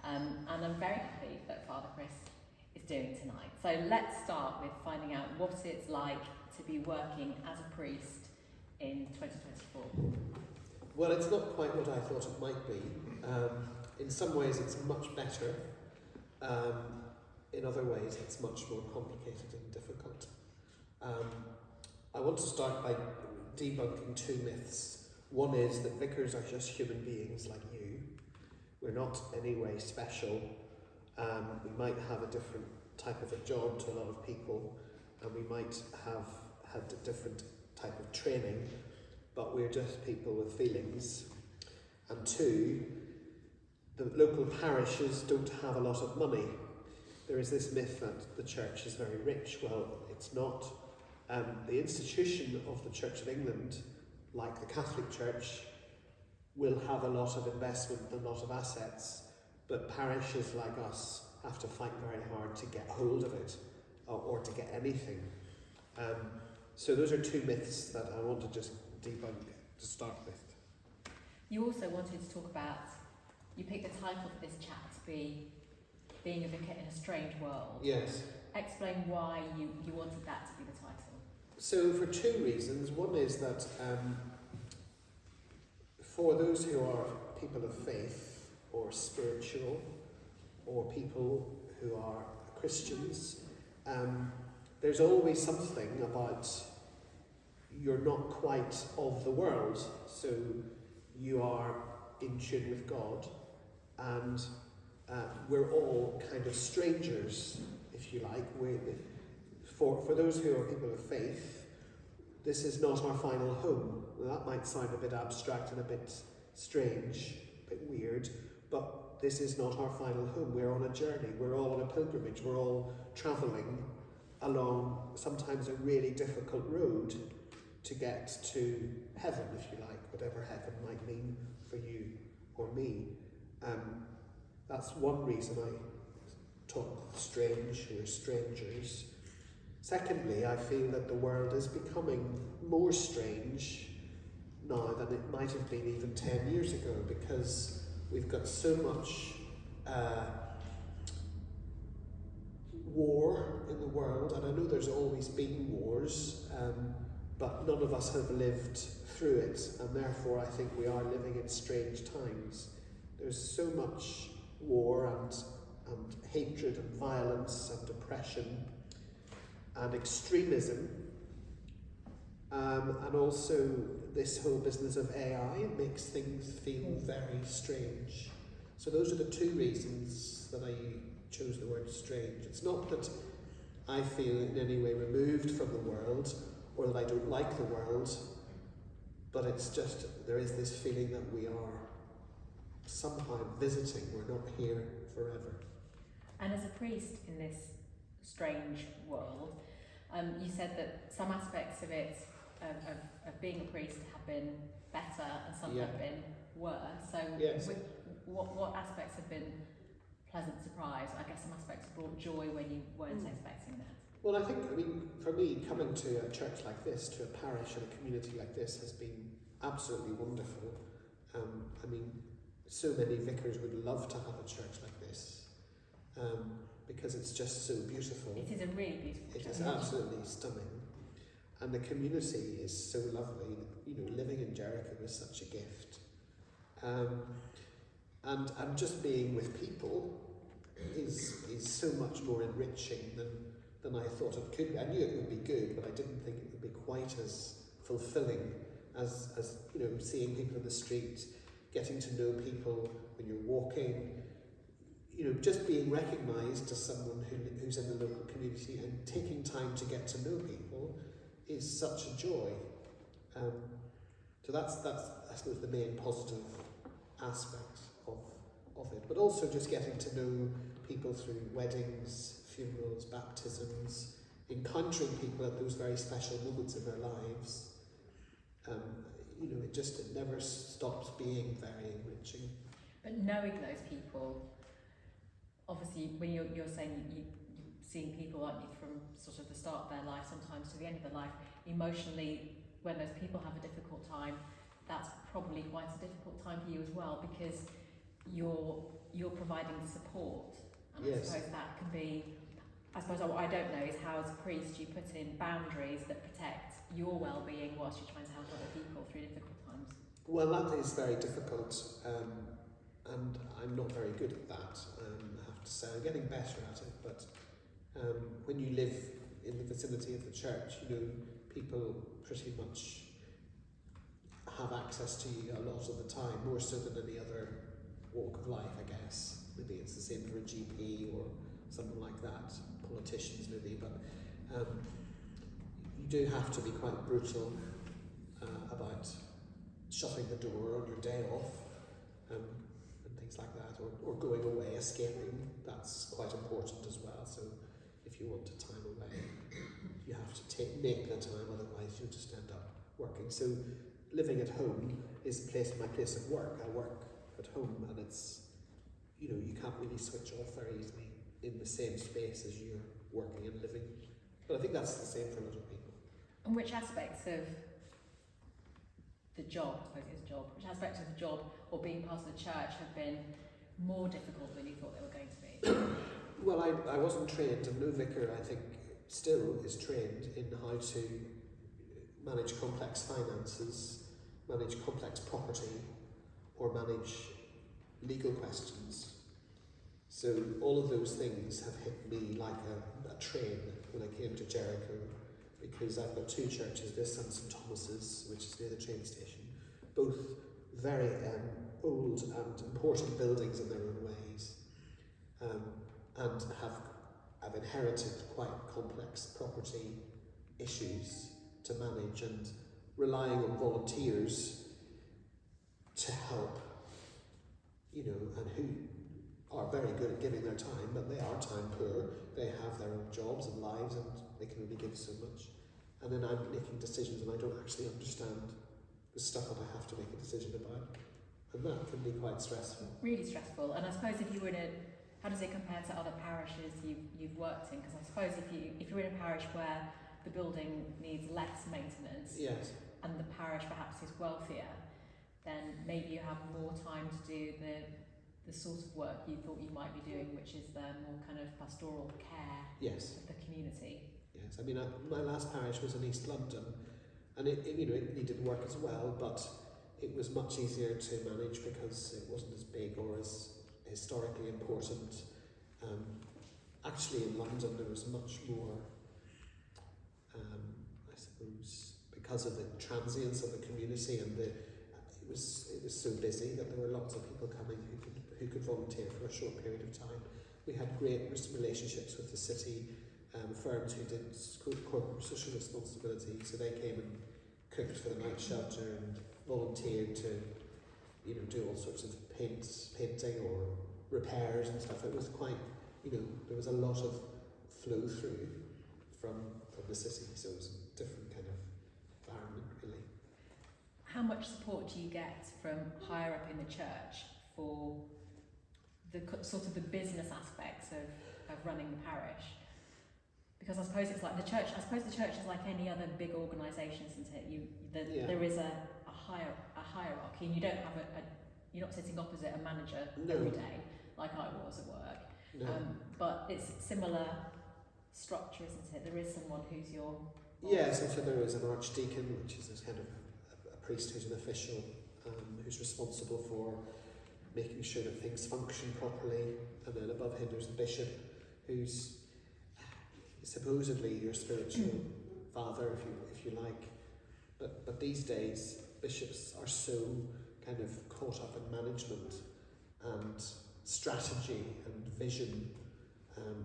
And I'm very happy that Father Chris is doing tonight. So let's start with finding out what it's like to be working as a priest in 2024. Well, it's not quite what I thought it might be. In some ways it's much better. In other ways it's much more complicated and difficult. I want to start by debunking two myths. One is that vicars are just human beings like you. We're not any way special. We might have a different type of a job to a lot of people, and we might have had a different type of training, but we're just people with feelings. And two, the local parishes don't have a lot of money. There is this myth that the church is very rich. Well, it's not. The institution of the Church of England, like the Catholic Church, will have a lot of investment and a lot of assets, but parishes like us have to fight very hard to get hold of it, or to get anything. So those are two myths that I want to just debunk to start with. You also wanted to talk about, you picked the title for this chat to be Being a Vicar in a Strange World. Yes. Explain why you wanted that to be the title. So for two reasons. One is that for those who are people of faith or spiritual, or people who are Christians, there's always something about you're not quite of the world, so you are in tune with God, and we're all kind of strangers, if you like. For those who are people of faith, this is not our final home. Well, that might sound a bit abstract and a bit strange, a bit weird, but this is not our final home. We're on a journey, we're all on a pilgrimage, we're all travelling along sometimes a really difficult road to get to heaven, if you like, whatever heaven might mean for you or me. That's one reason I talk strange, we're strangers. Secondly, I feel that the world is becoming more strange now than it might have been even 10 years ago, because we've got so much war in the world, and I know there's always been wars, but none of us have lived through it, and therefore I think we are living in strange times. There's so much war and hatred and violence and oppression and extremism, and also this whole business of AI makes things feel very strange. So those are the two reasons that I chose the word strange. It's not that I feel in any way removed from the world, or that I don't like the world, but it's just, there is this feeling that we are somehow visiting, we're not here forever. And as a priest in this strange world, you said that some aspects of it, of being a priest, have been better and some have been worse. So yes. What aspects have been pleasant surprise? I guess some aspects have brought joy when you weren't expecting that. Well, I think, for me, coming to a church like this, to a parish and a community like this, has been absolutely wonderful. So many vicars would love to have a church like this, because it's just so beautiful. It is a really beautiful church. It is absolutely stunning. And the community is so lovely. Living in Jericho is such a gift. And just being with people is so much more enriching than I thought it could be. I knew it would be good, but I didn't think it would be quite as fulfilling as seeing people in the street, getting to know people when you're walking, just being recognised as someone who's in the local community and taking time to get to know people is such a joy. So that's I suppose the main positive aspect of it, but also just getting to know people through weddings, funerals, baptisms, encountering people at those very special moments in their lives. It never stops being very enriching. But knowing those people, obviously, when you're saying you're seeing people, aren't you, from sort of the start of their life, sometimes to the end of their life, emotionally, when those people have a difficult time, that's probably quite a difficult time for you as well, because you're providing support, and Yes. I suppose that can be. I suppose what I don't know is how, as a priest, you put in boundaries that protect your well-being whilst you're trying to help other people through difficult times. Well, that is very difficult, and I'm not very good at that, I have to say. I'm getting better at it, but when you live in the vicinity of the church, you know, people pretty much have access to you a lot of the time, more so than any other walk of life, I guess. Maybe it's the same for a GP or someone like that, politicians maybe, but you do have to be quite brutal about shutting the door on your day off and things like that, or going away, escaping. That's quite important as well. So if you want a time away, you have to make the time, otherwise you'll just end up working. So living at home is my place of work. I work at home, and it's, you know, you can't really switch off very easily in the same space as you're working and living. But I think that's the same for a lot of people. And which aspects of the job, I suppose it's a job, which aspects of the job or being part of the church have been more difficult than you thought they were going to be? Well, I wasn't trained, and no vicar, I think, still is trained in how to manage complex finances, manage complex property, or manage legal questions. So all of those things have hit me like a train when I came to Jericho, because I've got two churches, this and St Thomas's, which is near the train station, both very old and important buildings in their own ways, and have inherited quite complex property issues to manage, and relying on volunteers to help, you know, and who are very good at giving their time, but they are time poor. They have their own jobs and lives, and they can only give so much. And then I'm making decisions, and I don't actually understand the stuff that I have to make a decision about, and that can be quite stressful. Really stressful. And I suppose if you were in how does it compare to other parishes you've worked in? Because I suppose if you're in a parish where the building needs less maintenance, yes, and the parish perhaps is wealthier, then maybe you have more time to do the sort of work you thought you might be doing, which is the more kind of pastoral care yes, of the community. yes. I mean, my last parish was in East London, and it needed work as well, but it was much easier to manage because it wasn't as big or as historically important. Actually, in London there was much more, I suppose, because of the transience of the community, and it was so busy that there were lots of people coming who could volunteer for a short period of time. We had great relationships with the city, firms who did corporate social responsibility, so they came and cooked for the night shelter and volunteered to, you know, do all sorts of painting or repairs and stuff. It was quite, you know, there was a lot of flow through from the city, so it was a different kind of environment, really. How much support do you get from higher up in the church for the sort of the business aspects of running the parish? Because I suppose it's like the church. I suppose the church is like any other big organisation, isn't it? There is a hierarchy, and you don't have you're not sitting opposite a manager every day like I was at work. No. But it's similar structure, isn't it? There is someone who's your boss. Yes, and so there is an archdeacon, which is this kind of a priest who's an official, who's responsible for making sure that things function properly, and then above him there's the bishop, who's supposedly your spiritual father, if you like. But these days bishops are so kind of caught up in management and strategy and vision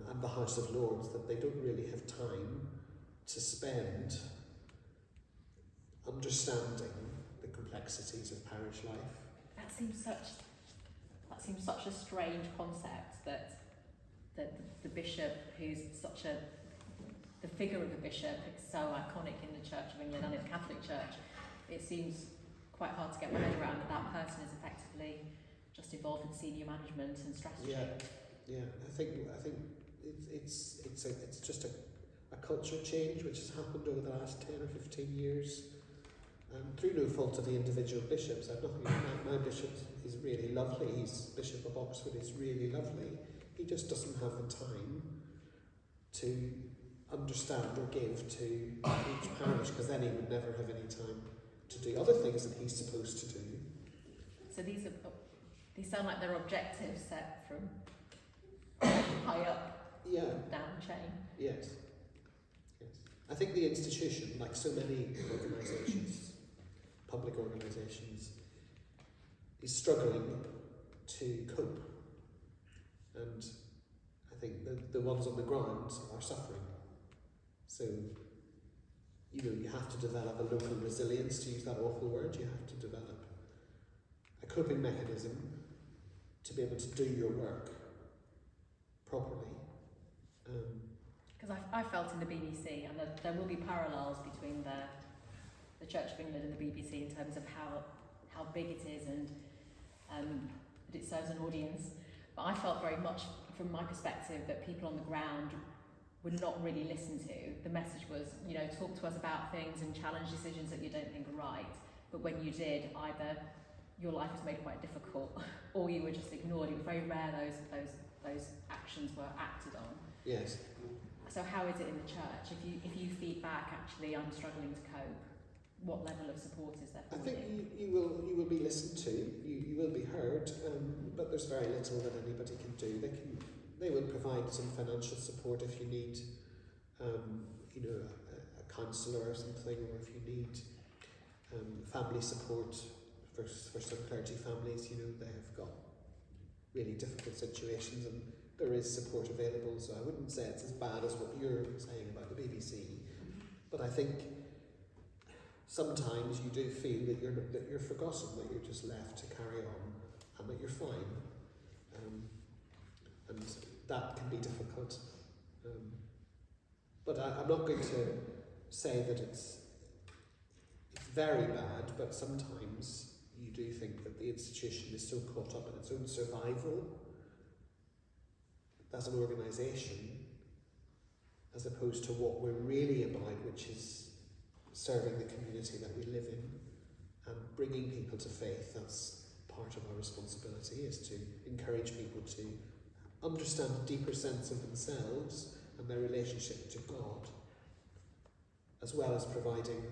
and the House of Lords that they don't really have time to spend understanding the complexities of parish life. That seems such a strange concept that the bishop, who's the figure of the bishop, is so iconic in the Church of England and in the Catholic Church. It seems quite hard to get my head around that person is effectively just involved in senior management and strategy. Yeah. I think it's just a culture change which has happened over the last 10 or 15 years, through no fault of the individual bishops. I've nothing. My bishop is really lovely. He's Bishop of Oxford. He's really lovely. He just doesn't have the time to understand or give to each parish, because then he would never have any time to do other things that he's supposed to do. So these sound like they're objectives set from high up, down chain. Yes. I think the institution, like so many organisations, public organisations, is struggling to cope, and I think the ones on the ground are suffering. So, you have to develop a local resilience, to use that awful word. You have to develop a coping mechanism to be able to do your work properly. Because I felt in the BBC, and there will be parallels between the Church of England and the BBC in terms of how big it is and that it serves an audience. But I felt very much, from my perspective, that people on the ground were not really listened to. The message was, talk to us about things and challenge decisions that you don't think are right. But when you did, either your life was made quite difficult, or you were just ignored. It was very rare those actions were acted on. Yes. So how is it in the church? If you feed back, actually, I'm struggling to cope, what level of support is there for you? I think you will be listened to. You will be heard, but there's very little that anybody can do. They will provide some financial support if you need, a counsellor or something, or if you need family support for some clergy families. They have got really difficult situations, and there is support available. So I wouldn't say it's as bad as what you're saying about the BBC, but I think sometimes you do feel that you're forgotten, that you're just left to carry on, and that you're fine. And that can be difficult. But I'm not going to say that it's very bad, but sometimes you do think that the institution is so caught up in its own survival as an organisation, as opposed to what we're really about, which is serving the community that we live in and bringing people to faith. That's part of our responsibility, is to encourage people to understand a deeper sense of themselves and their relationship to God, as well as providing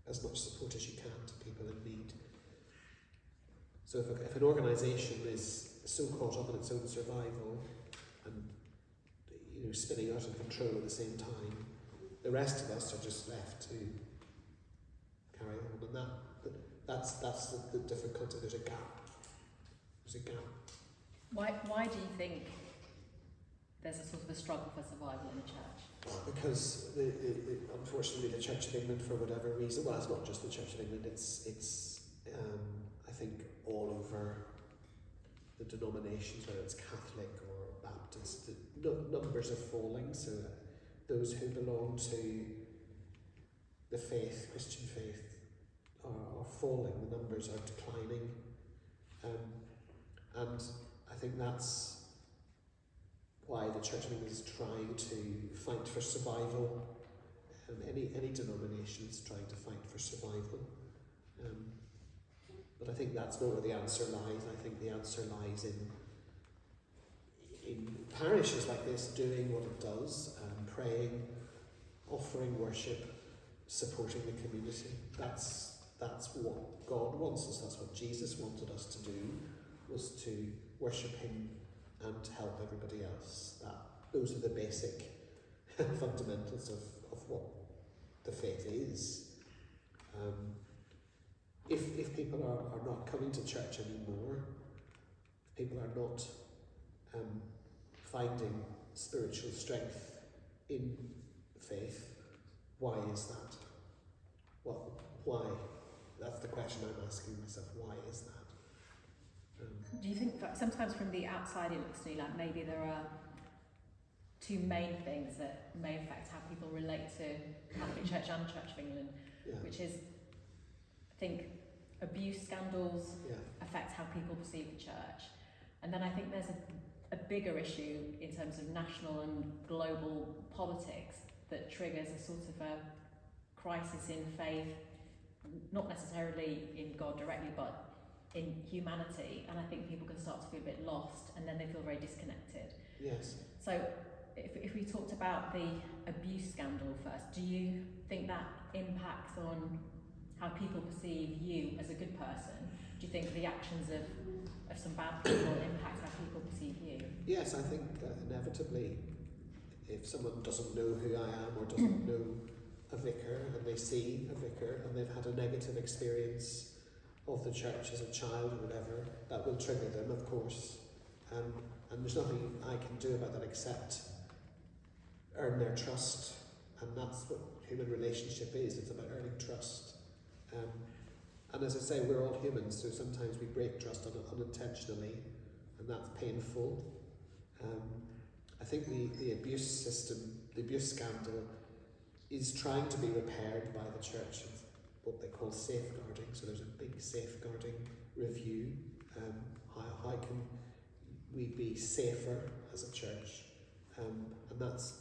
as much support as you can to people in need. So if an organisation is so caught up in its own survival and spinning out of control at the same time, the rest of us are just left to carry on, and that's the difficulty. There's a gap. Why do you think there's a sort of a struggle for survival in the church? Because unfortunately the Church of England, for whatever reason, well, it's not just the Church of England, it's I think all over the denominations, whether it's Catholic or Baptist, the numbers are falling. So those who belong to the faith, Christian faith, are falling. The numbers are declining, and I think that's why the Church of England is trying to fight for survival. Any denomination is trying to fight for survival. But I think that's not where the answer lies. I think the answer lies in parishes like this doing what it does, praying, offering worship, supporting the community. That's what God wants us. That's what Jesus wanted us to do, was to worship Him and help everybody else. Those are the basic fundamentals of what the faith is. If people are not coming to church anymore, if people are not finding spiritual strength in faith, why is that? Well, why? That's the question I'm asking myself. Why is that? Do you think that sometimes from the outside it looks to me like maybe there are two main things that may affect how people relate to Catholic Church and Church of England, which is, I think, abuse scandals affect how people perceive the church. And then I think there's a bigger issue in terms of national and global politics that triggers a sort of a crisis in faith not necessarily in God directly, but in humanity, and I think people can start to feel a bit lost, and then they feel very disconnected. Yes. So if we talked about the abuse scandal first, do you think that impacts on how people perceive you as a good person? Do you think the actions of some bad people impact how people perceive you? Yes, I think inevitably, if someone doesn't know who I am or doesn't know a vicar, and they see a vicar and they've had a negative experience of the church as a child or whatever, that will trigger them, of course. And there's nothing I can do about that except earn their trust. And that's what human relationship is. It's about earning trust. And as I say, we're all humans, so sometimes we break trust unintentionally, and that's painful. I think the abuse system, the abuse scandal, is trying to be repaired by the church, what they call safeguarding. So there's a big safeguarding review. How can we be safer as a church? And that's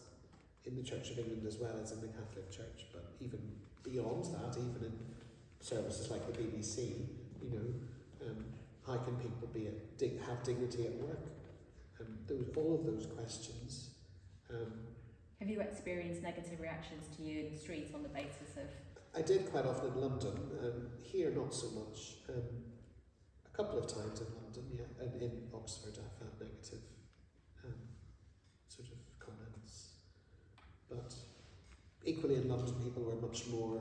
in the Church of England as well as in the Catholic Church, but even beyond that, even in services like the BBC, how can people have dignity at work? All of those questions. Have you experienced negative reactions to you in the street on the basis of? I did quite often in London. Here, not so much. A couple of times in London, yeah, and in Oxford, I've had negative sort of comments. But equally in London, people were much more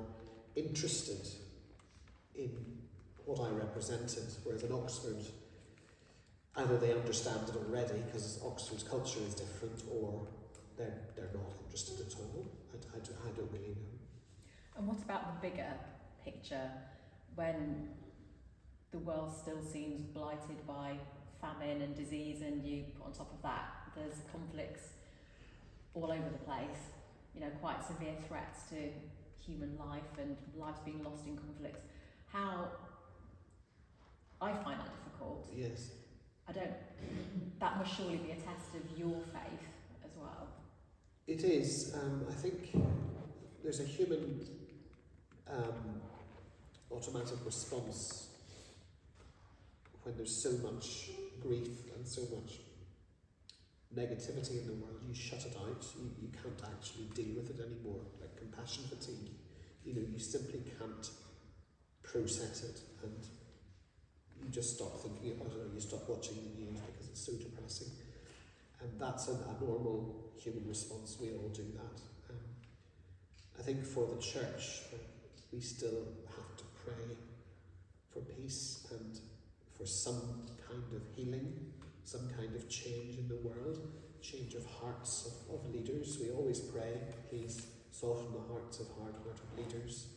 interested in what I represented, whereas in Oxford, either they understand it already because Oxford's culture is different, or they're not interested at all. I don't really know. And what about the bigger picture, when the world still seems blighted by famine and disease, and you put on top of that, there's conflicts all over the place, quite severe threats to human life and lives being lost in conflicts. How I find that difficult. Yes. That must surely be a test of your faith as well. It is. I think there's a human automatic response when there's so much grief and so much negativity in the world. You shut it out. You can't actually deal with it anymore. Like compassion fatigue. You simply can't process it, and you just stop thinking about it, or you stop watching the news because it's so depressing. And that's a normal human response. We all do that. I think for the church, we still have to pray for peace and for some kind of healing, some kind of change in the world, change of hearts of leaders. We always pray, please soften the hearts of hard-hearted leaders.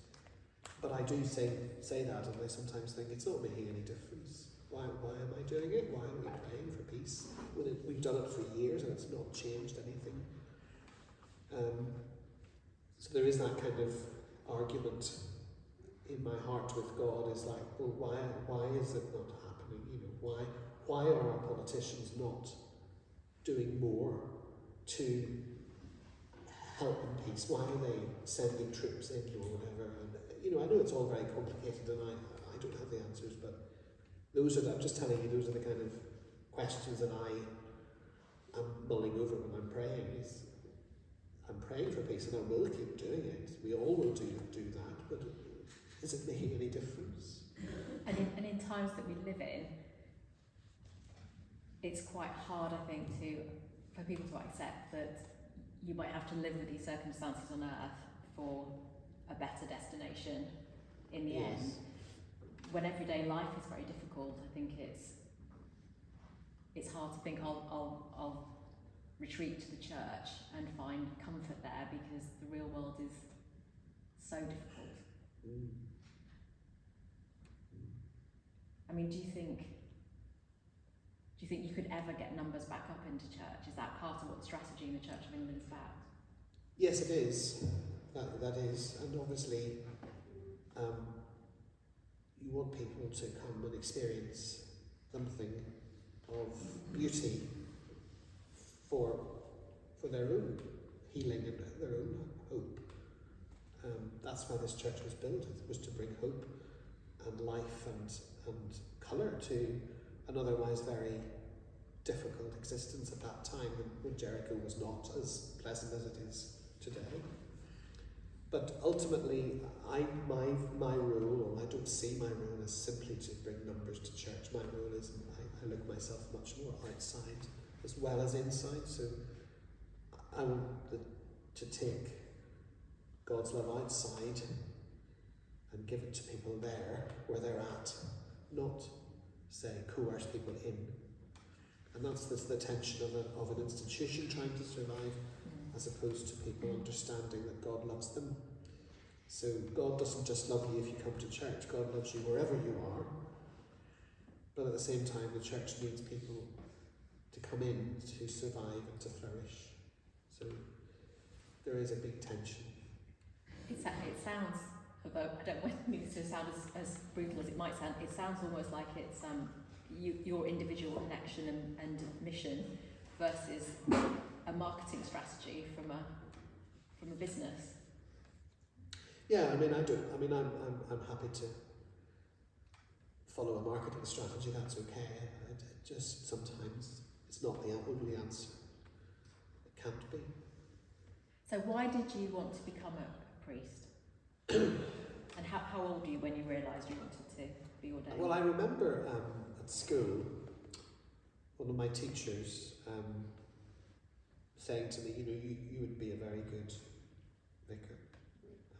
But I do say that, and I sometimes think it's not making any difference. Why am I doing it? Why are we praying for peace? We've done it for years and it's not changed anything. So there is that kind of argument in my heart with God, is like, well, why is it not happening? Why are our politicians not doing more to help in peace? Why are they sending troops in or whatever? And I know it's all very complicated, and I don't have the answers, but I'm just telling you, those are the kind of questions that I am mulling over when I'm praying. I'm praying for peace, and I will keep doing it. We all will do that, but is it making any difference? And in times that we live in, it's quite hard, I think, for people to accept that you might have to live with these circumstances on earth for a better destination in the end. When everyday life is very difficult, I think it's hard to think I'll retreat to the church and find comfort there, because the real world is so difficult. I mean, do you think you could ever get numbers back up into church? Is that part of what the strategy in the Church of England is about? Yes, it is. That is, and obviously you want people to come and experience something of beauty for their own healing and their own hope. That's why this church was built. It was to bring hope and life and colour to an otherwise very difficult existence at that time when Jericho was not as pleasant as it is today. But ultimately, my role, or I don't see my role as simply to bring numbers to church. My role is I look myself much more outside as well as inside. So I want to take God's love outside and give it to people there where they're at, not say coerce people in. And that's the tension of an institution trying to survive, as opposed to people understanding that God loves them. So God doesn't just love you if you come to church, God loves you wherever you are. But at the same time, the church needs people to come in to survive and to flourish. So there is a big tension. It sounds, although I don't want it to sound as brutal as it might sound, it sounds almost like it's your individual connection and mission versus a marketing strategy from a business. Yeah, I'm happy to follow a marketing strategy. That's okay. It just sometimes it's not the only answer. It can't be. So why did you want to become a priest? And how old were you when you realised you wanted to be ordained? Well, I remember at school, one of my teachers saying to me, you would be a very good vicar.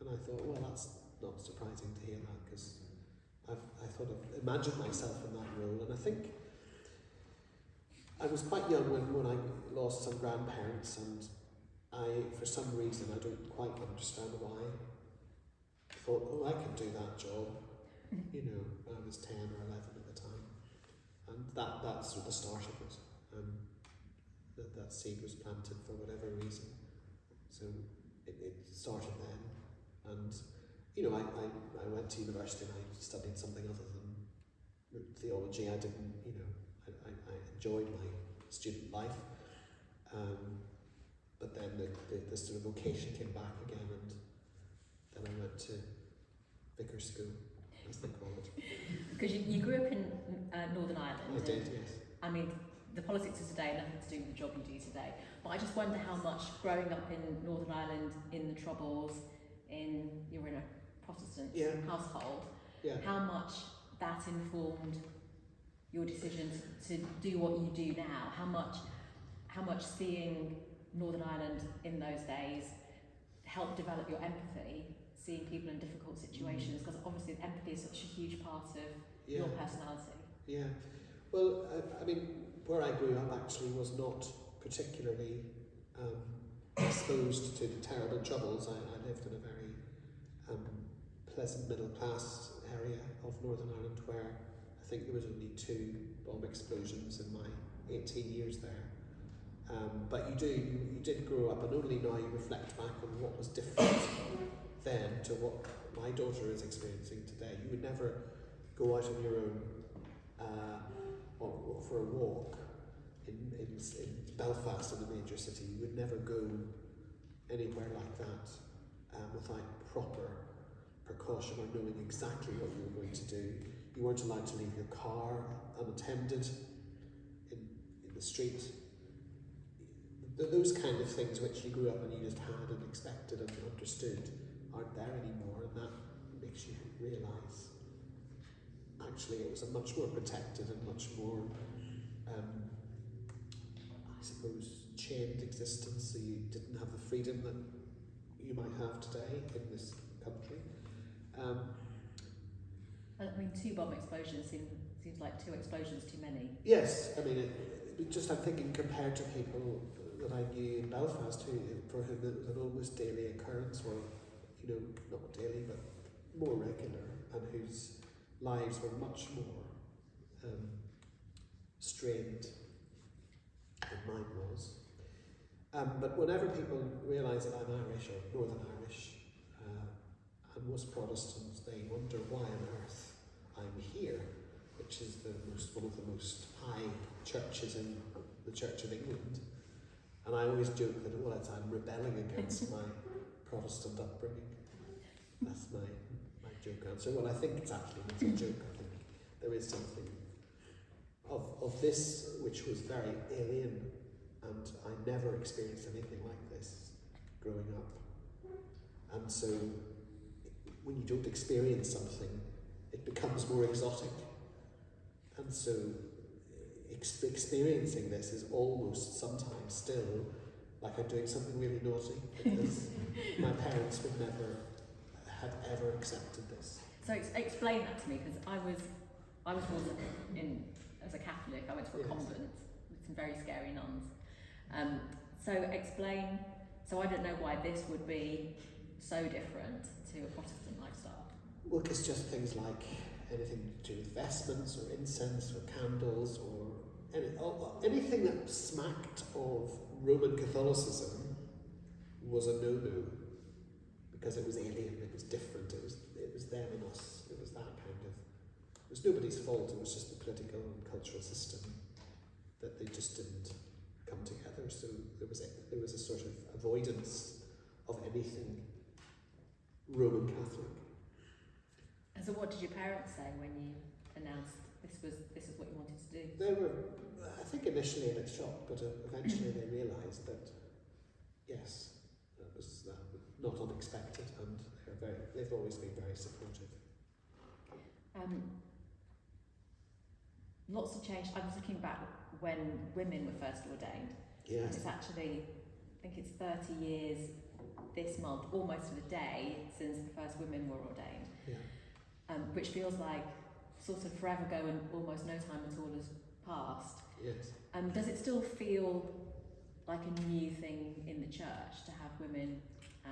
And I thought, well, that's not surprising to hear that, because I thought of imagined myself in that role. And I think I was quite young when I lost some grandparents, and for some reason, I don't quite understand why, thought, oh, I can do that job, when I was 10 or 11 at the time. And that's sort of the start of it. That seed was planted for whatever reason. So it started then. And, I went to university and I studied something other than theology. I didn't, I enjoyed my student life. But then the sort of vocation came back again, and then I went to vicar school, as they call it. Because you grew up in Northern Ireland. I did, yes. I mean, the politics of today, nothing to do with the job you do today. But I just wonder how much growing up in Northern Ireland, in the Troubles, you're in a Protestant household, how much that informed your decision to do what you do now. How much seeing Northern Ireland in those days helped develop your empathy, seeing people in difficult situations, because obviously empathy is such a huge part of your personality. Yeah. Well, where I grew up actually was not particularly exposed to the terrible troubles. I lived in a very pleasant middle class area of Northern Ireland, where I think there was only 2 bomb explosions in my 18 years there. But you did grow up, and only now you reflect back on what was different then to what my daughter is experiencing today. You would never go out on your own or for a walk in Belfast, in a major city. You would never go anywhere like that without proper precaution or knowing exactly what you were going to do. You weren't allowed to leave your car unattended in the street. Those kind of things which you grew up and you just had and expected and understood aren't there anymore, and that makes you realise actually it was a much more protected and much more I suppose chained existence, so you didn't have the freedom that you might have today in this country. 2 bomb explosions seems like 2 explosions too many. Yes, I'm thinking compared to people that I knew in Belfast for whom it was an almost daily occurrence, or not daily but more regular, and whose lives were much more strained than mine was. But whenever people realise that I'm Irish or Northern Irish, and was Protestant, they wonder why on earth I'm here, which is one of the most high churches in the Church of England. And I always joke that I'm rebelling against my Protestant upbringing. That's my joke answer. Well, I think it's actually not a joke. I think there is something of this which was very alien, and I never experienced anything like this growing up. And so when you don't experience something, it becomes more exotic. And so experiencing this is almost sometimes still like I'm doing something really naughty, because my parents would never have ever accepted this. So explain that to me, because I was born in as a Catholic. I went to a convent with some very scary nuns. So explain. So I don't know why this would be so different to a Protestant lifestyle. Well, it's just things like anything to do with vestments or incense or candles or anything that smacked of Roman Catholicism was a no-no, because it was alien, it was different, it was them and us, it was that kind of, it was nobody's fault, it was just the political and cultural system that they just didn't come together. So there was a sort of avoidance of anything Roman Catholic. And so what did your parents say when you announced this is what you wanted to do? They were, I think, initially a bit shocked, but eventually they realised that, yes, that was not unexpected, and they've always been very supportive. Lots have changed. I was looking back when women were first ordained. Yes. It's actually, I think it's 30 years this month, almost to the day, since the first women were ordained. Yeah. Which feels like sort of forever ago and almost no time at all has passed. Yes. Does it still feel like a new thing in the church to have women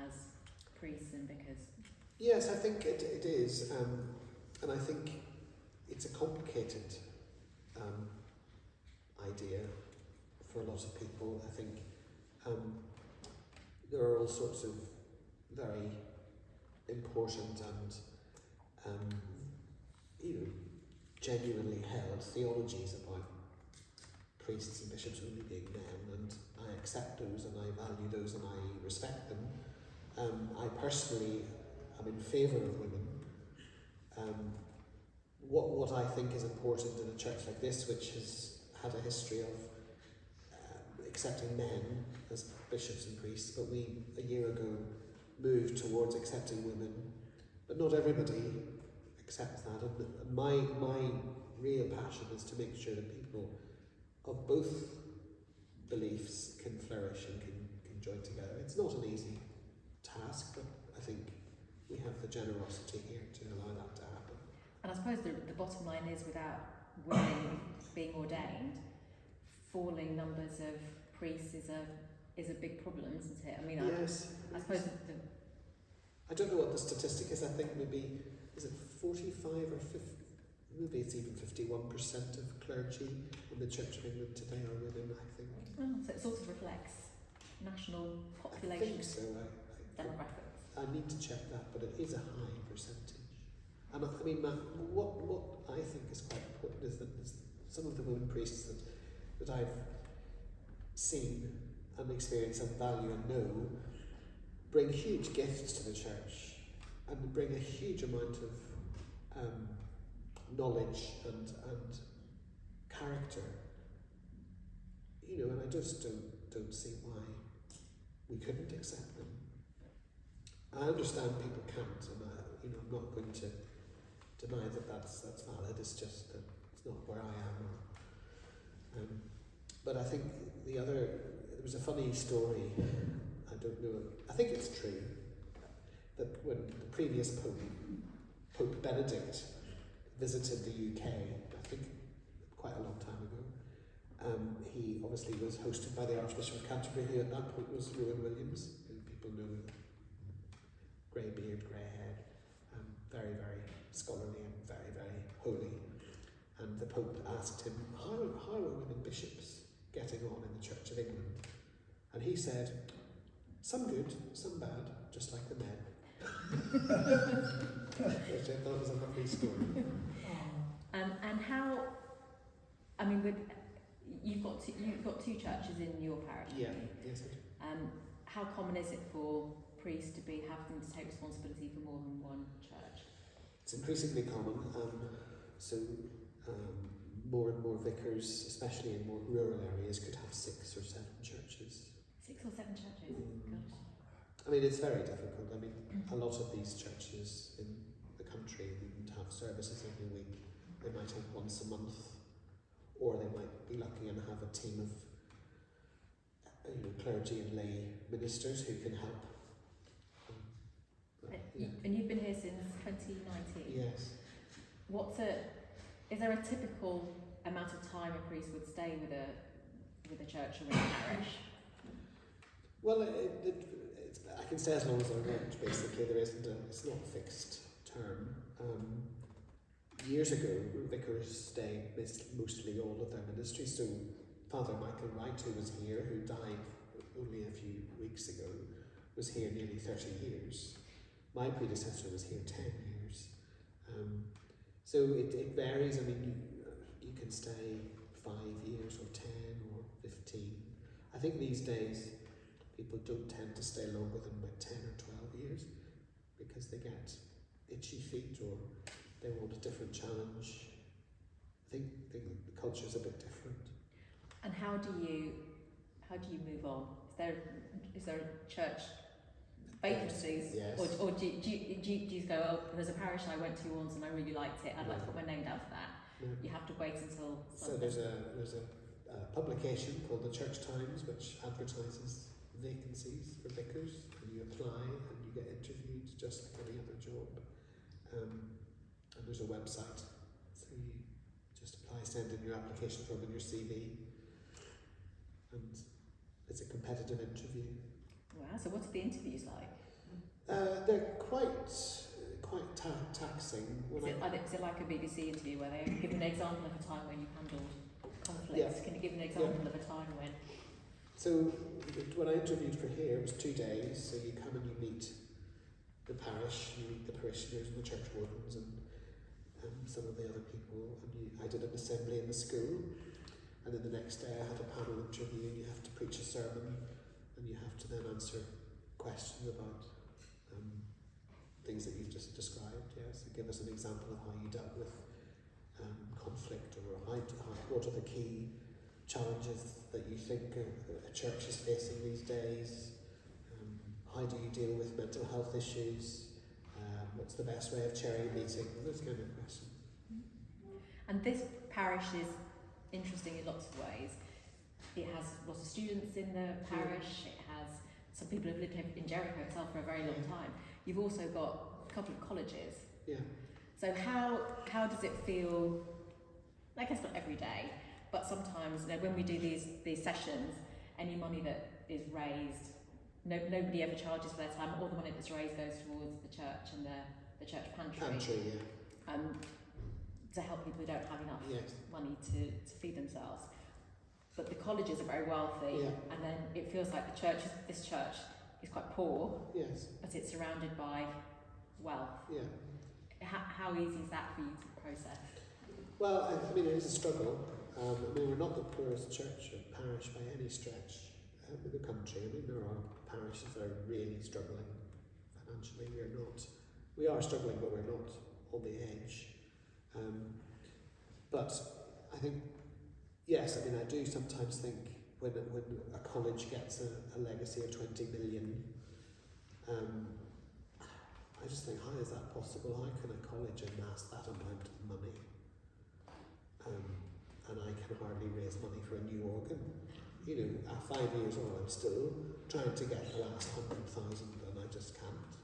as priests and vicars? Yes, I think it is, and I think it's a complicated idea for a lot of people. I think there are all sorts of very important and genuinely held theologies about priests and bishops only being men, and I accept those and I value those and I respect them. I personally am in favour of women. What I think is important in a church like this, which has had a history of accepting men as bishops and priests, but we a year ago moved towards accepting women, but not everybody accepts that. And my real passion is to make sure that people of both beliefs can flourish and can join together. It's not an easy task, but I think we have the generosity here to allow that to happen. And I suppose the bottom line is, without women being ordained, falling numbers of priests is a big problem, isn't it? I mean, yes, I suppose I don't know what the statistic is. I think maybe, is it 45 or 50? Maybe it's even 51% of clergy in the Church of England today are women, I think. Oh, so it sort of reflects national population. I think so. Demographics. I need to check that, but it is a high percentage. And I mean, what I think is quite important is that some of the women priests that I've seen and experienced and value and know bring huge gifts to the church and bring a huge amount of knowledge and character, and I just don't see why we couldn't accept them. I understand people can't, and I'm not going to deny that that's valid. It's just that it's not where I am. But I think there was a funny story. I don't know. I think it's true that when the previous Pope Benedict visited the UK, I think quite a long time ago, he obviously was hosted by the Archbishop of Canterbury, who at that point was Rowan Williams, who people know, grey beard, grey hair, very, very scholarly and very, very holy. And the Pope asked him, how are women bishops getting on in the Church of England? And he said, some good, some bad, just like the men. Which I thought was a lovely story. And how, I mean, you've got two churches in your parish. Yeah, yes I do. How common is it for priests to be having to take responsibility for more than one church? It's increasingly common. More and more vicars, especially in more rural areas, could have 6 or 7 churches. 6 or 7 churches? Gosh. I mean, it's very difficult. I mean, a lot of these churches in the country wouldn't have services every week. They might have once a month, or they might be lucky and have a team of clergy and lay ministers who can help. And you've been here since 2019? Yes. Is there a typical amount of time a priest would stay with a church or in a parish? Well, I can stay as long as I want, basically. It's not a fixed term. Years ago, vicars stayed mostly all of their ministry. So Father Michael Wright, who was here, who died only a few weeks ago, was here nearly 30 years. My predecessor was here 10 years. So it varies. I mean, you can stay 5 years or 10 or 15. I think these days people don't tend to stay longer than about 10 or 12 years because they get itchy feet or they want a different challenge. I think the culture's a bit different. And how do you move on? Is there church vacancies? Yes. Or do you go, oh, there's a parish I went to once and I really liked it, I'd like to put my name down for that? No. You have to wait until... So there's a publication called the Church Times which advertises vacancies for vicars, and you apply and you get interviewed just like any other job. And there's a website, so you just apply, send in your application form and your CV, and it's a competitive interview. Wow, so what are the interviews like? They're quite taxing. Is it like a BBC interview where they give an example of a time when you've handled conflicts? Yeah. Can you give an example of a time when? So when I interviewed for here, it was 2 days. So you come and you meet the parish, you meet the parishioners and the church wardens and some of the other people. And I did an assembly in the school, and then the next day I had a panel interview, and you have to preach a sermon, and you have to then answer questions about things that you've just described. Yes, so give us an example of how you dealt with conflict, or what are the key challenges that you think a church is facing these days. How do you deal with mental health issues? What's the best way of chairing a meeting? Those kind of questions. And this parish is interesting in lots of ways. It has lots of students in the parish. It has some people who've lived in Jericho itself for a very long time. You've also got a couple of colleges. Yeah. So how does it feel? I guess not every day, but sometimes when we do these sessions, any money that is raised, nobody ever charges for their time. All the money that's raised goes towards the church and the church pantry. Yeah. To help people who don't have enough money to feed themselves. But the colleges are very wealthy, and then it feels like this church is quite poor. Yes. But it's surrounded by wealth. Yeah. How easy is that for you to process? Well, I mean, it is a struggle. We're not the poorest church or parish by any stretch in the country. I mean, there are parishes that are really struggling financially. We are struggling, but we're not on the edge. But I think, yes, I mean, I do sometimes think when a college gets a legacy of 20 million, I just think, how is that possible? How can a college amass that amount of money? And I can hardly raise money for a new organ. At 5 years old, I'm still trying to get the last 100,000, and I just can't.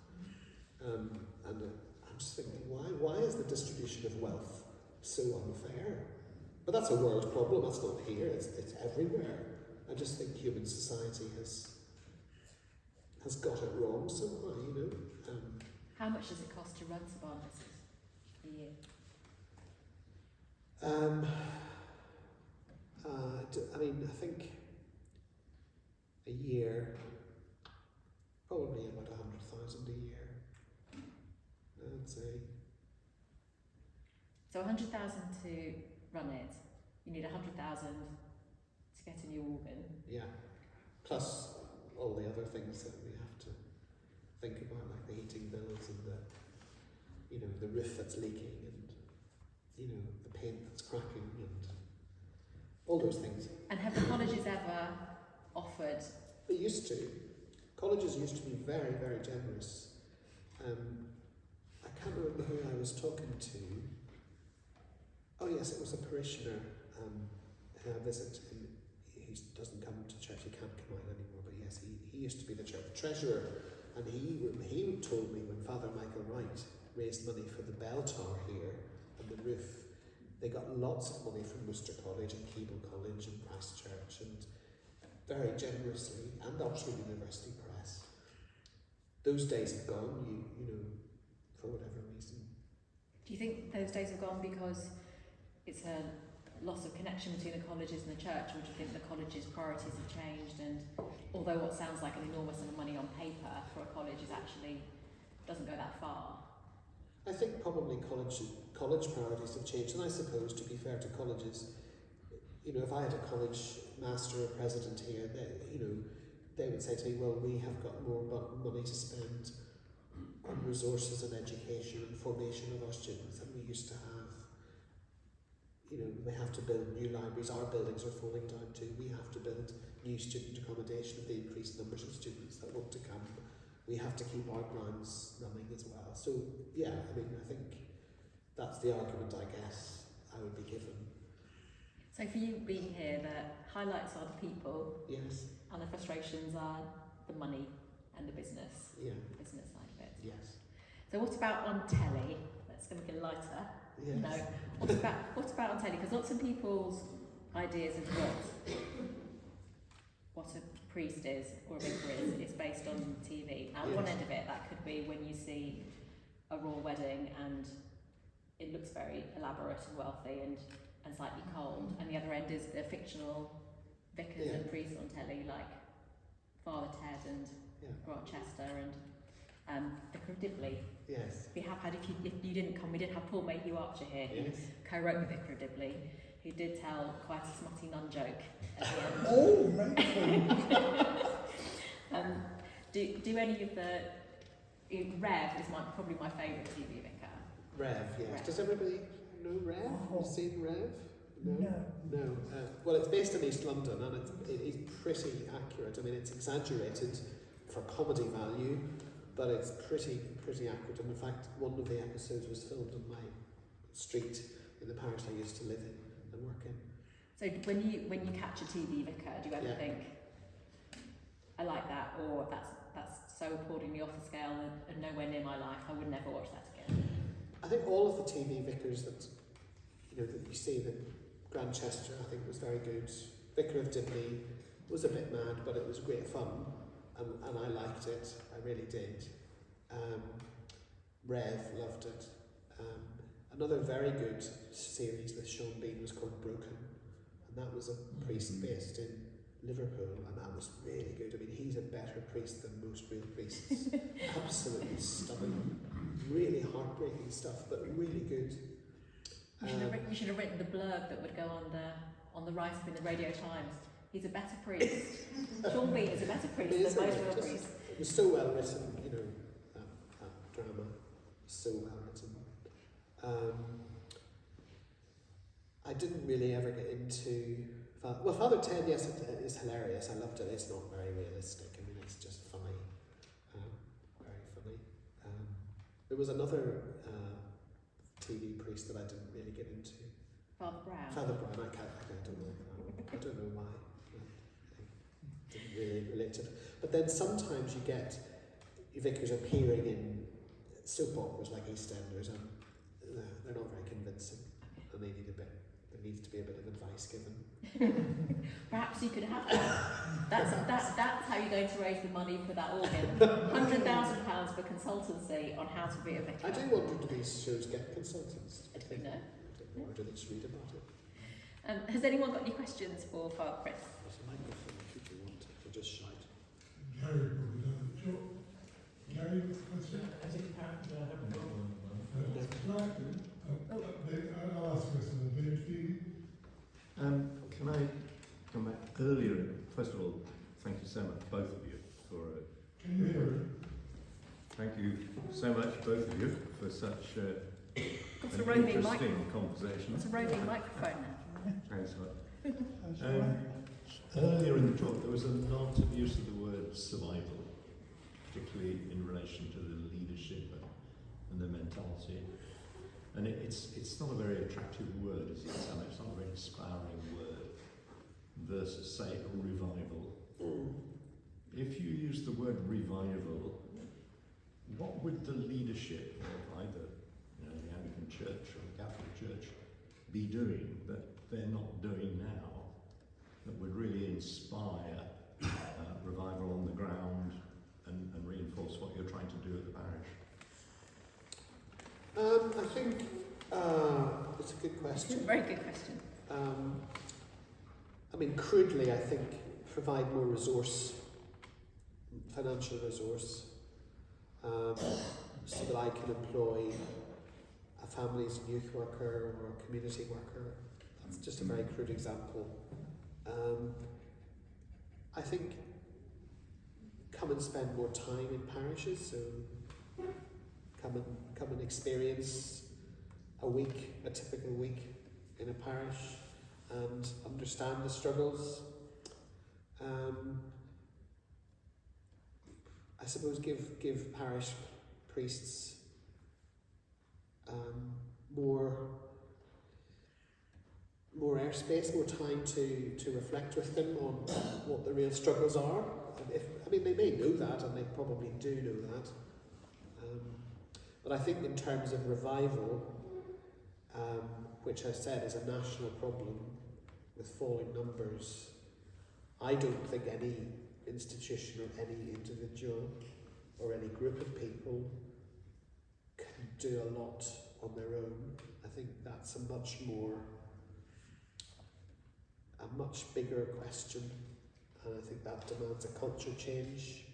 And I'm just thinking, why is the distribution of wealth so unfair? But that's a world problem. That's not here. It's everywhere. I just think human society has got it wrong somehow. How much does it cost to run St Barnabas a year? I think a year, probably about 100,000 a year, I'd say. So 100,000 to run it. You need 100,000 to get a new organ. Yeah, plus all the other things that we have to think about like the heating bills and the, you know, the roof that's leaking and, you know, the paint that's cracking and all those things. And have the colleges ever offered? They used to. Colleges used to be very, very generous. I can't remember who I was talking to. Oh yes, it was a parishioner who I visit. He doesn't come to church, he can't come out anymore, but yes, he used to be the church treasurer, and he told me when Father Michael Wright raised money for the bell tower here and the roof, they got lots of money from Worcester College and Keble College and Christchurch, and very generously, and Oxford University Press. Those days have gone, you know, for whatever reason. Do you think those days have gone because it's a loss of connection between the colleges and the church, or do you think the college's priorities have changed, and although what sounds like an enormous amount of money on paper for a college is actually doesn't go that far? I think probably college priorities have changed, and I suppose, to be fair to colleges, you know, if I had a college master or president here, they would say to me, well, we have got more money to spend on resources and education and formation of our students than we used to have. You know, they have to build new libraries, our buildings are falling down too, we have to build new student accommodation of the increased numbers of students that want to come. We have to keep our grounds running as well. So yeah, I mean, I think that's the argument, I guess, I would be given. So for you being here, the highlights are the people, yes, and the frustrations are the money and the business, yeah, the business side of it. yes. So what about on telly? Let's go make it lighter. Yes. No. What about on telly? Because lots of people's ideas of what a priest is or a vicar is based on TV. At one end of it, that could be when you see a royal wedding and it looks very elaborate and wealthy and slightly cold, and the other end is the fictional vicars and priests on telly, like Father Ted and Rochester and Vicar of Dibley. Yes. We have had, if you didn't come, we did have Paul Mayhew Archer here, who Yes. co-wrote the Vicar of Dibley, who did tell quite a smutty nun joke at the end. Oh, mate! Do any of the Rev is probably my favourite TV vicar. Rev, yes. Rev. Does everybody know Rev? Oh. You've seen Rev? No. No. Well, it's based in East London, and it's pretty accurate. I mean, it's exaggerated for comedy value, but it's pretty accurate. And in fact, one of the episodes was filmed on my street in the parish I used to live in and work in. So when you catch a TV vicar, do you ever think, I like that, or that's so appallingly off the scale and nowhere near my life, I would never watch that again? I think all of the TV vicars that you see, that Grantchester I think was very good. Vicar of Dibley was a bit mad, but it was great fun, and I liked it. I really did. Rev loved it. Another very good series with Sean Bean was called Broken, and that was a priest based in Liverpool, and that was really good. I mean, he's a better priest than most real priests. Absolutely stunning, really heartbreaking stuff, but really good. You should have written the blurb that would go on the write-up in the Radio Times. He's a better priest. Sean Bean is a better priest than most real priests. It was so well written, that drama was so well written. I didn't really ever get into Father Ted. Yes, it is hilarious. I loved it. It's not very realistic. I mean, it's just funny, very funny. There was another TV priest that I didn't really get into. Father Brown. I don't know. I don't know why. I didn't really relate to it. But then sometimes you get vicars appearing in soap operas like EastEnders, and they're not very convincing, and there needs to be a bit of advice given. Perhaps you could have that. That's how you're going to raise the money for that organ. £100,000 for consultancy on how to be a vicar. I do wonder, do these shows get consultants? I don't know. Or do they just read about it? Has anyone got any questions for Father Chris? There's a microphone if you want to just shout. Gary probably does. Gary, question? I haven't got one at the moment. I'll ask this in the PhD. Can I come back earlier? First of all, thank you so much, both of you, for Can you hear it? so much, both of you, for such Got a an roving interesting conversation. It's a roving microphone now. Thanks a lot. Earlier in the talk, there was a lot of use of the word survival, particularly in relation to the leadership and the mentality. And it's not a very attractive word, is it, Sam? It's not a very inspiring word versus, say, a revival. If you use the word revival, what would the leadership of either the Anglican Church or the Catholic Church be doing that they're not doing now that would really inspire revival on the ground and reinforce what you're trying to do at the parish? I think it's a good question. Very good question. I mean, crudely, I think provide more resource, financial resource, so that I can employ a family's youth worker or a community worker. That's just a very crude example. I think come and spend more time in parishes, so come and experience a typical week in a parish, and understand the struggles. I suppose give parish priests more airspace, more time to reflect with them on what the real struggles are. They may know that, and they probably do know that. But I think in terms of revival, which I said is a national problem with falling numbers, I don't think any institution or any individual or any group of people can do a lot on their own. I think that's a much bigger question, and I think that demands a culture change,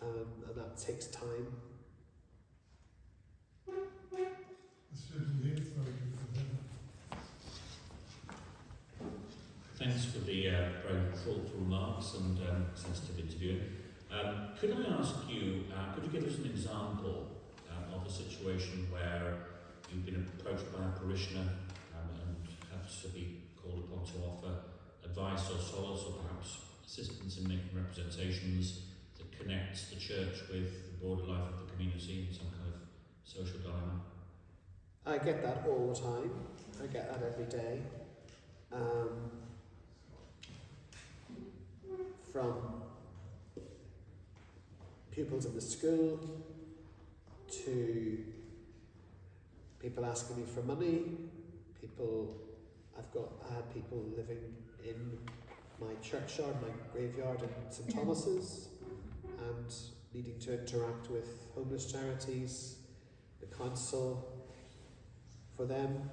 and that takes time. Thanks for the very thoughtful remarks and sensitive interviewing. Could I ask you, could you give us an example of a situation where you've been approached by a parishioner and had to be called upon to offer advice or solace, or perhaps assistance in making representations that connect the church with the broader life of the community in some kind of social dilemma? I get that all the time. I get that every day. From pupils in the school to people asking me for money. I had people living in my churchyard, my graveyard in St Thomas's, and needing to interact with homeless charities, the council, for them.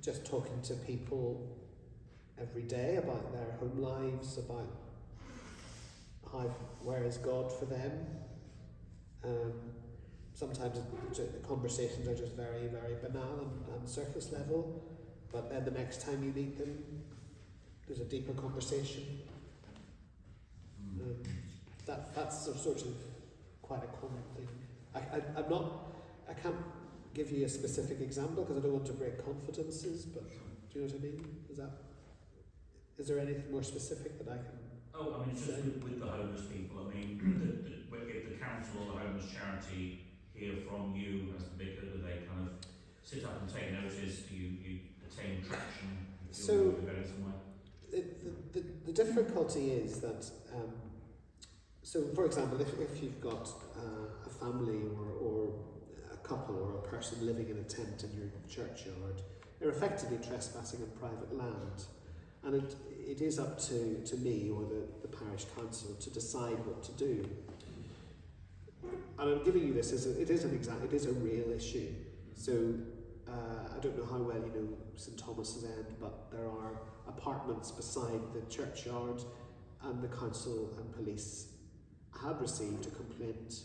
Just talking to people every day about their home lives, about where is God for them. Sometimes the conversations are just very, very banal and surface level, but then the next time you meet them, there's a deeper conversation. That's sort of quite a common thing. I can't give you a specific example because I don't want to break confidences, but do you know what I mean? Is there anything more specific that I can? Oh, I mean, just with the homeless people. I mean, if the council or the homeless charity hear from you as the vicar, do they kind of sit up and take notice? Do you attain traction? So, going somewhere? the difficulty is that, so for example, if you've got a family or a couple or a person living in a tent in your churchyard, they're effectively trespassing on private land. And it is up to me or the parish council to decide what to do. And I'm giving you this as it is a real issue. So I don't know how well you know St Thomas's End, but there are apartments beside the churchyard, and the council and police had received a complaint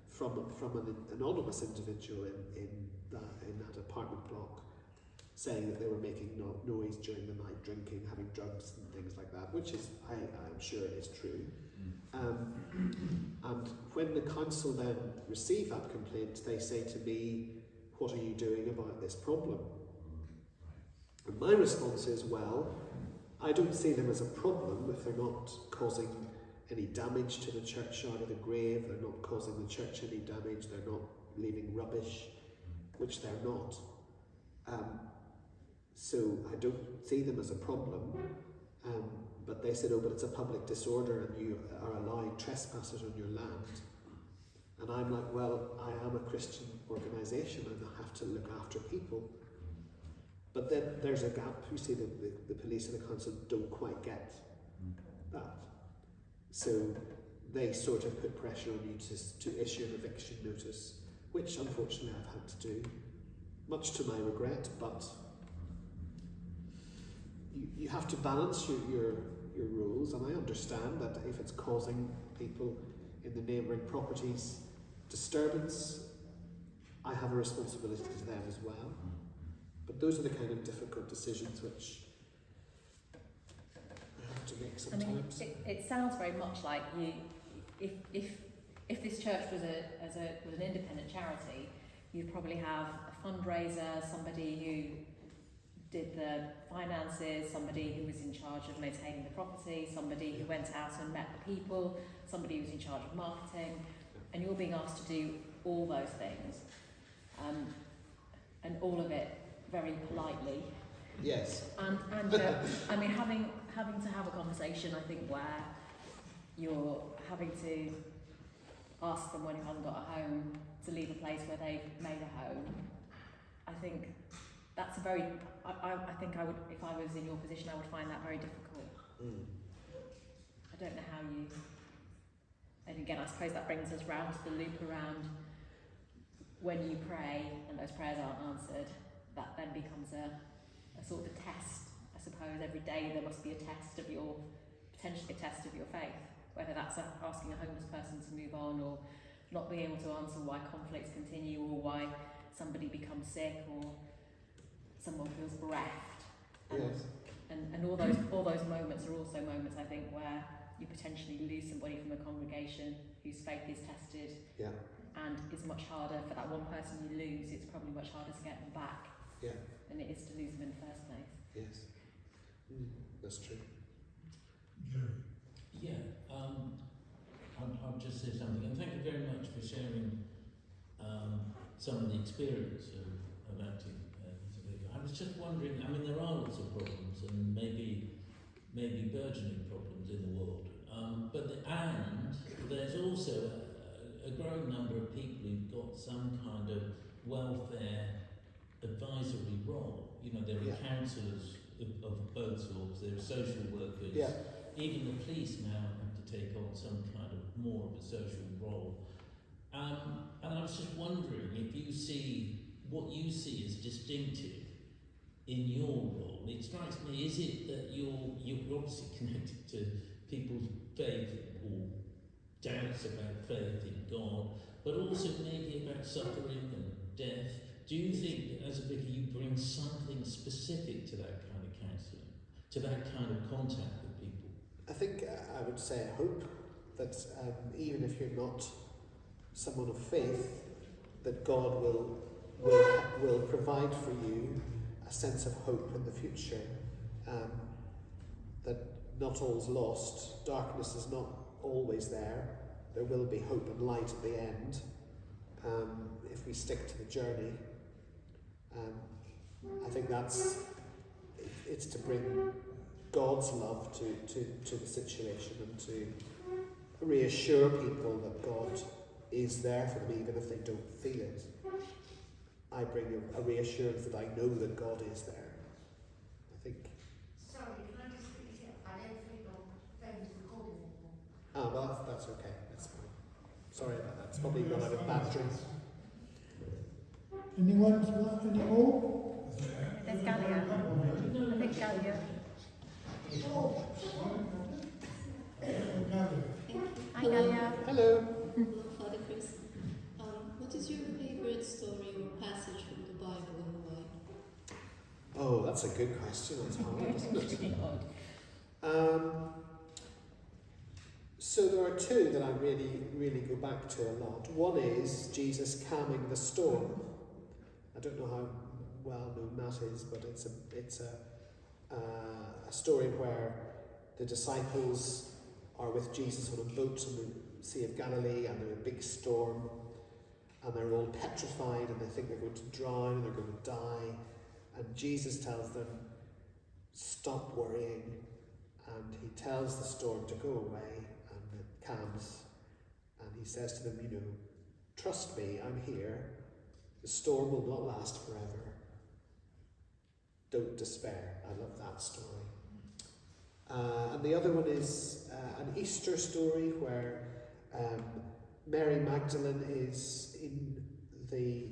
from an anonymous individual in that apartment block, saying that they were making noise during the night, drinking, having drugs and things like that, which is, I'm sure is true. And when the council then receive that complaint, they say to me, what are you doing about this problem? And my response is, well, I don't see them as a problem if they're not causing any damage to the churchyard or the grave, they're not causing the church any damage, they're not leaving rubbish, which they're not. So I don't see them as a problem. But they said, oh, but it's a public disorder and you are allowing trespassers on your land. And I'm like, well, I am a Christian organisation and I have to look after people. But then there's a gap. You see, the police and the council don't quite get that. So they sort of put pressure on you to issue an eviction notice, which unfortunately I've had to do, much to my regret, but you have to balance your rules, and I understand that if it's causing people in the neighbouring properties disturbance, I have a responsibility to them as well. But those are the kind of difficult decisions which I have to make sometimes. I mean, it sounds very much like you, if this church was an independent charity, you'd probably have a fundraiser, somebody who did the finances, somebody who was in charge of maintaining the property, somebody who went out and met the people, somebody who was in charge of marketing, and you're being asked to do all those things, and all of it very politely. Yes. And I mean, having to have a conversation, I think, where you're having to ask someone who hasn't got a home to leave a place where they've made a home, I think that's a very, I think I would, if I was in your position, I would find that very difficult. I don't know how you, and again, I suppose that brings us round to the loop around when you pray and those prayers aren't answered, that then becomes a sort of a test. I suppose every day there must be a test of your, potentially a test of your faith, whether that's asking a homeless person to move on, or not being able to answer why conflicts continue, or why somebody becomes sick, or someone feels bereft. Yes. And all those moments are also moments, I think, where you potentially lose somebody from a congregation whose faith is tested. Yeah. And it's much harder for that one person you lose, it's probably much harder to get them back than it is to lose them in the first place. Yes. That's true. Jerry. Yeah, I'll just say something, and thank you very much for sharing some of the experience of acting as a vicar. I was just wondering, I mean, there are lots of problems, and maybe burgeoning problems in the world, and there's also a growing number of people who've got some kind of welfare advisory role. You know, there are counsellors of both sorts, there are social workers, even the police now have to take on some kind of more of a social role. And I was just wondering if you see what you see as distinctive in your role. It strikes me, is it that you're obviously connected to people's faith or doubts about faith in God, but also maybe about suffering and death? Do you think that as a vicar you bring something specific to that kind of counselling, to that kind of contact with people? I think I would say hope that even if you're not someone of faith, that God will provide for you a sense of hope in the future, that not all's lost, darkness is not always there, there will be hope and light at the end if we stick to the journey. I think it's to bring God's love to the situation and to reassure people that God is there for them even if they don't feel it. I bring a reassurance that I know that God is there. I think. Sorry, can I just quickly say, I don't think your phone's recording anymore. Ah, well, that's okay. That's fine. Sorry about that. It's probably gone out of battery. Anyone's got any more? There's Galia. I think Galia. Hi Galia. Hello. Hello, Father Chris. What is your favourite story or passage from the Bible and why? that's a good question. That's hard, isn't It's really it? odd. So there are two that I really go back to a lot. One is Jesus calming the storm. I don't know how well known that is, but it's a story where the disciples are with Jesus on a boat on the Sea of Galilee, and there's a big storm, and they're all petrified, and they think they're going to drown, and they're going to die, and Jesus tells them, stop worrying, and he tells the storm to go away, and it calms, and he says to them, trust me, I'm here, the storm will not last forever, don't despair. I love that story. And the other one is an Easter story where Mary Magdalene is in the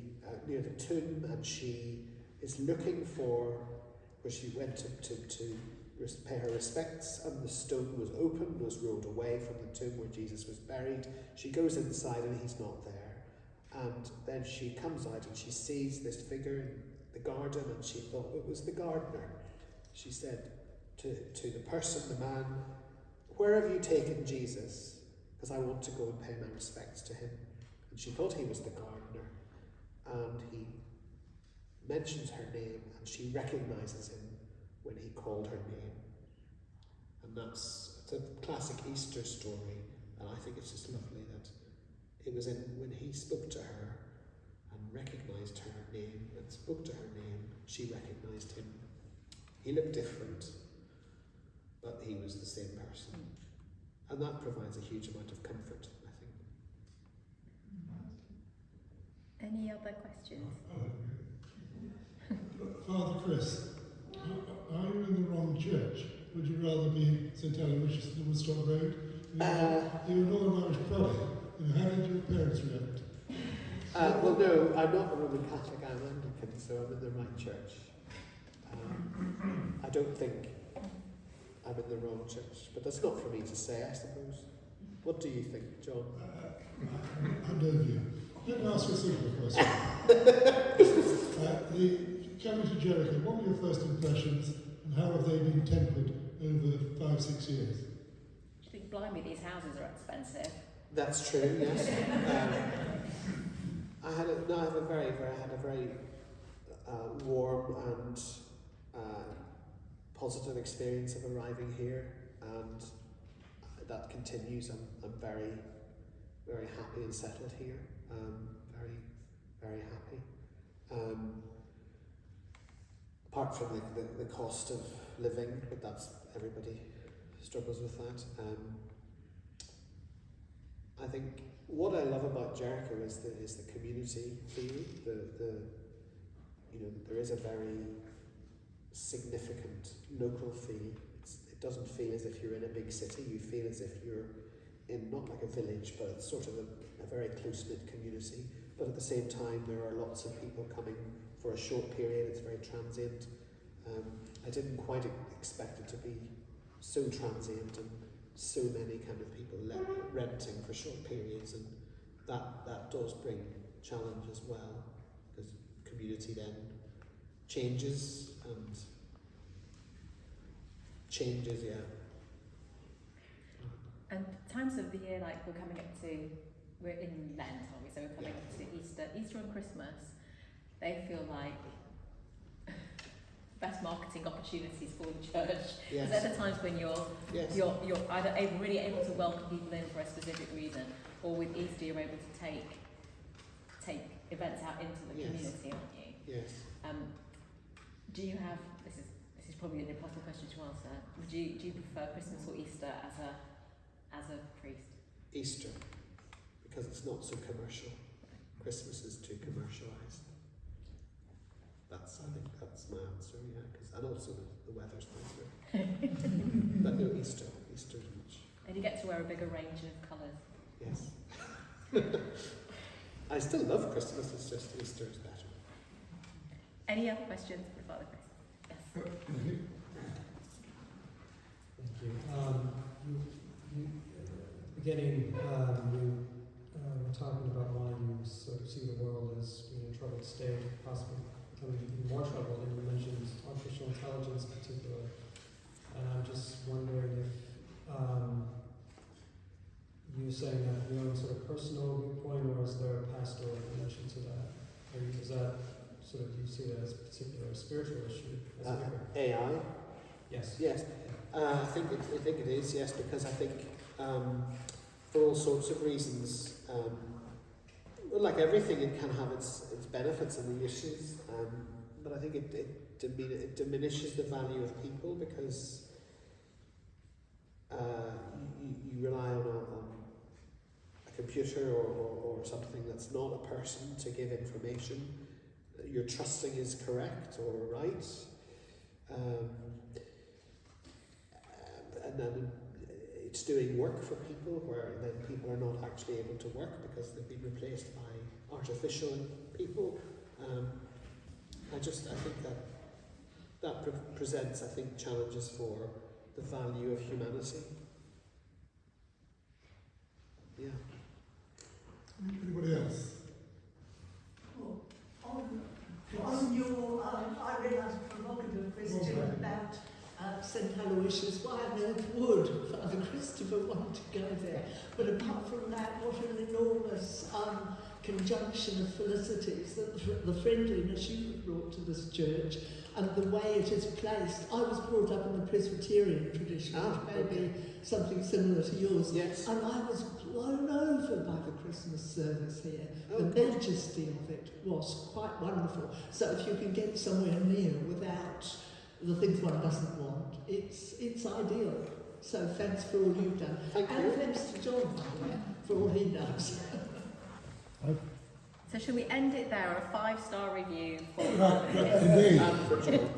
near the tomb, and she is looking for where she went to pay her respects, and the stone was open, was rolled away from the tomb where Jesus was buried. She goes inside and he's not there, and then she comes out and she sees this figure in the garden, and she thought it was the gardener. She said to the person, the man, where have you taken Jesus? Because I want to go and pay my respects to him. And she thought he was the gardener, and he mentions her name, and she recognises him when he called her name. And it's a classic Easter story, and I think it's just lovely that it was when he spoke to her and recognised her name and spoke to her name, she recognised him. He looked different, but he was the same person. And that provides a huge amount of comfort, I think. Any other questions? Father Chris, are you in the wrong church? Would you rather be St Aloysius than Woodstock Road? You're a Northern Irish Protestant. How did your parents react? Well, no, I'm not a Roman Catholic, I'm Anglican, so I'm in the right church. I don't think I'm in the wrong church, but that's not for me to say, I suppose. What do you think, John? I know you. Let me ask you a simple question. Coming to Jericho, what were your first impressions, and how have they been tempered over 5-6 years? I think, blimey, these houses are expensive. That's true, yes. I had a very warm and positive experience of arriving here, and that continues. I'm very, very happy and settled here. Very, very happy. Apart from the cost of living, but everybody struggles with that. I think what I love about Jericho is the community feel. There is a very significant local feel. It doesn't feel as if you're in a big city. You feel as if you're in not like a village, but it's sort of a very close-knit community. But at the same time, there are lots of people coming for a short period. It's very transient. I didn't quite expect it to be so transient and so many kind of people renting for short periods, and that does bring challenge as well, because community then changes. And times of the year, like we're in Lent, aren't we? So we're coming to Easter and Christmas. They feel like best marketing opportunities for the church. Yes. Because they're the times when you're either really able to welcome people in for a specific reason, or with Easter you're able to take events out into the community, aren't you? Yes. Do you have, this is probably an impossible question to answer, do you prefer Christmas or Easter as a priest? Easter, because it's not so commercial. Christmas is too commercialised. I think that's my answer, and also the weather's nicer. But no, Easter's much. And you get to wear a bigger range of colours. Yes. I still love Christmas, it's just Easter is better. Any other questions for Father Chris? Yes. Thank you. Beginning, you were talking about why you sort of see the world as being in a troubled state, possibly becoming even more troubled, and you mentioned artificial intelligence in particular. And I'm just wondering if you're saying that your own sort of personal viewpoint, or is there a pastoral dimension to that? Or is that sort of, do you see that as a particular spiritual issue? As a vicar? AI? Yes. Yes. I think it is, yes, because I think for all sorts of reasons, well, like everything, it can have its benefits and the issues, but I think it diminishes the value of people because you rely on a computer or something that's not a person to give information you're trusting is correct or right. And then it's doing work for people where then people are not actually able to work because they've been replaced by artificial people. I think that presents, I think, challenges for the value of humanity. Yeah. Anybody else? Well, on your, I realise, provocative question about St Aloysius, why on earth would Father Christopher want to go there? But apart from that, what an enormous conjunction of felicities, that the friendliness you brought to this church and the way it is placed. I was brought up in the Presbyterian tradition, which may be something similar to yours. Yes. And I was blown over by the Christmas service here. Oh, The good. majesty of it was quite wonderful. So if you can get somewhere near without the things one doesn't want, it's ideal. So thanks for all you've done. Thank And you. thanks to John, by the way, for all he does. So should we end it there? A 5-star review for Indeed. For John.